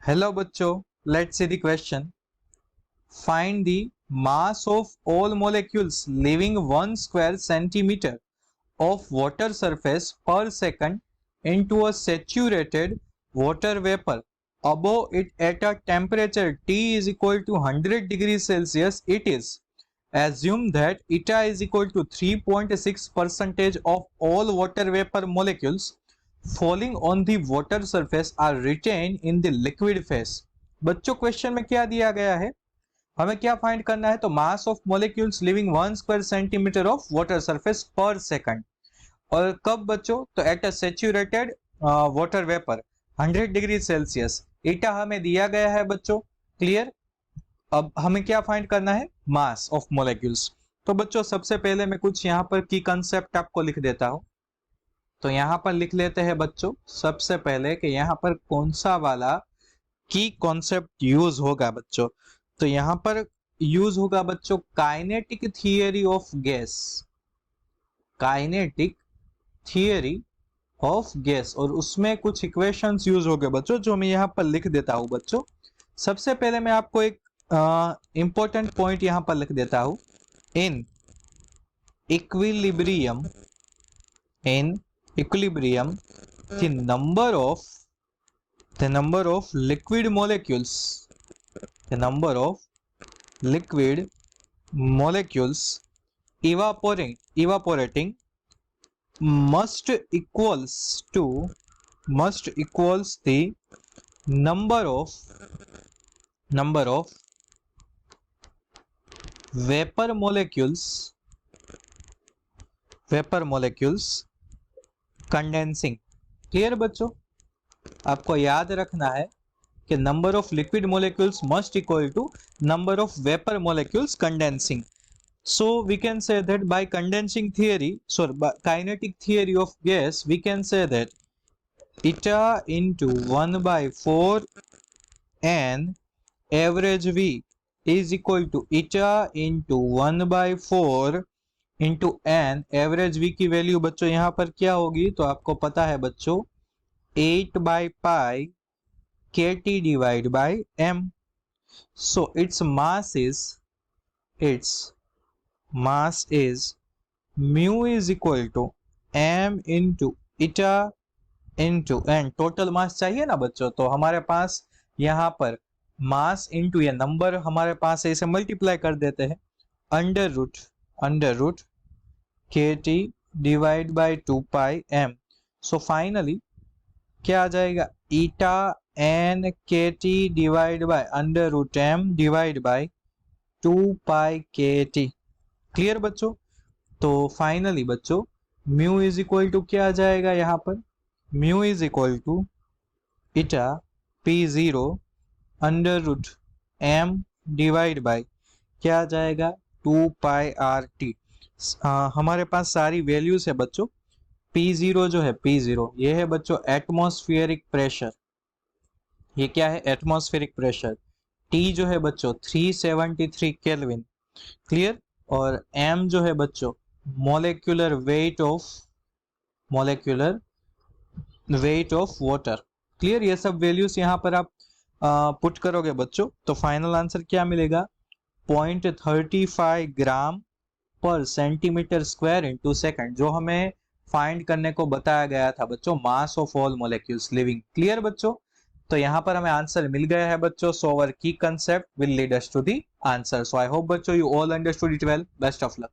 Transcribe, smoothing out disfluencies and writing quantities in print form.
Hello बच्चों, let's see the question. Find the mass of all molecules leaving 1 square centimeter of water surface per second into a saturated water vapor above it at a temperature T is equal to 100 degrees Celsius. It is assume that eta is equal to 3.6% of all water vapor molecules falling on the water surface are retained in the liquid phase. बच्चों question में क्या दिया गया है, हमें क्या find करना है, तो mass of molecules leaving 1 square centimetre of water surface पर सेकंड, और कब बच्चों, तो at a saturated water vapour 100 degree Celsius. Eta हमें दिया गया है बच्चों, क्लियर. अब हमें क्या फाइंड करना है, मास ऑफ मॉलिक्यूल्स. तो बच्चों सबसे पहले मैं कुछ यहाँ पर की कंसेप्ट आपको लिख देता हूं. तो यहाँ पर लिख लेते हैं बच्चों सबसे पहले कि यहाँ पर कौन सा वाला की कॉन्सेप्ट यूज होगा बच्चों. तो यहाँ पर यूज होगा बच्चों kinetic theory of gas, kinetic theory of gas, और उसमें कुछ इक्वेशंस यूज हो गए बच्चों जो मैं यहाँ पर लिख देता हूँ बच्चों. सबसे पहले मैं आपको एक इंपॉर्टेंट पॉइंट यहाँ पर लिख देता हूँ. In equilibrium, in equilibrium the number of liquid molecules, the number of liquid molecules evaporating must equals the number of vapor molecules condensing. Clear बच्चों, आपको याद रखना है कि number of liquid molecules must equal to number of vapour molecules condensing. So we can say that by condensing theory, kinetic theory of gas, we can say that eta into 1/4 n average v is equal to eta into 1/4 into n average v की value बच्चों यहाँ पर क्या होगी, तो आपको पता है बच्चों 8/पाई KT divide by m. So it's mass is mu is equal to m into eta into n. Total mass चाहिए ना बच्चों, तो हमारे पास यहाँ पर मास इंटू ये नंबर हमारे पास ऐसे मल्टीप्लाई कर देते हैं, under root KT divide by 2 m. So finally क्या आ जाएगा, eta n KT divide by under root m divide by 2 KT. Clear बच्चों. तो फाइनली बच्चों म्यू इज इक्वल टू क्या आ जाएगा, यहाँ पर mu is equal to eta P0 under root m divide by क्या आ जाएगा 2 RT. हमारे पास सारी वैल्यूज है बच्चों. P0 जो है, P0 ये है बच्चों एटमॉस्फेरिक प्रेशर. ये क्या है, एटमॉस्फेरिक प्रेशर. T जो है बच्चों 373 केल्विन. क्लियर. और M जो है बच्चों molecular weight of water. Clear. ये सब वैल्यूज यहाँ पर आप पुट करोगे बच्चों, तो फाइनल आंसर क्या मिलेगा, 0.35 ग्राम पर सेंटीमीटर स्क्वायर इंटू सेकंड, जो हमें फाइंड करने को बताया गया था बच्चों, mass of all molecules living. Clear बच्चों. तो यहाँ पर हमें आंसर मिल गया है बच्चों. सो आवर की concept will lead us to the answer. So I hope बच्चों you all understood it well. Best of luck.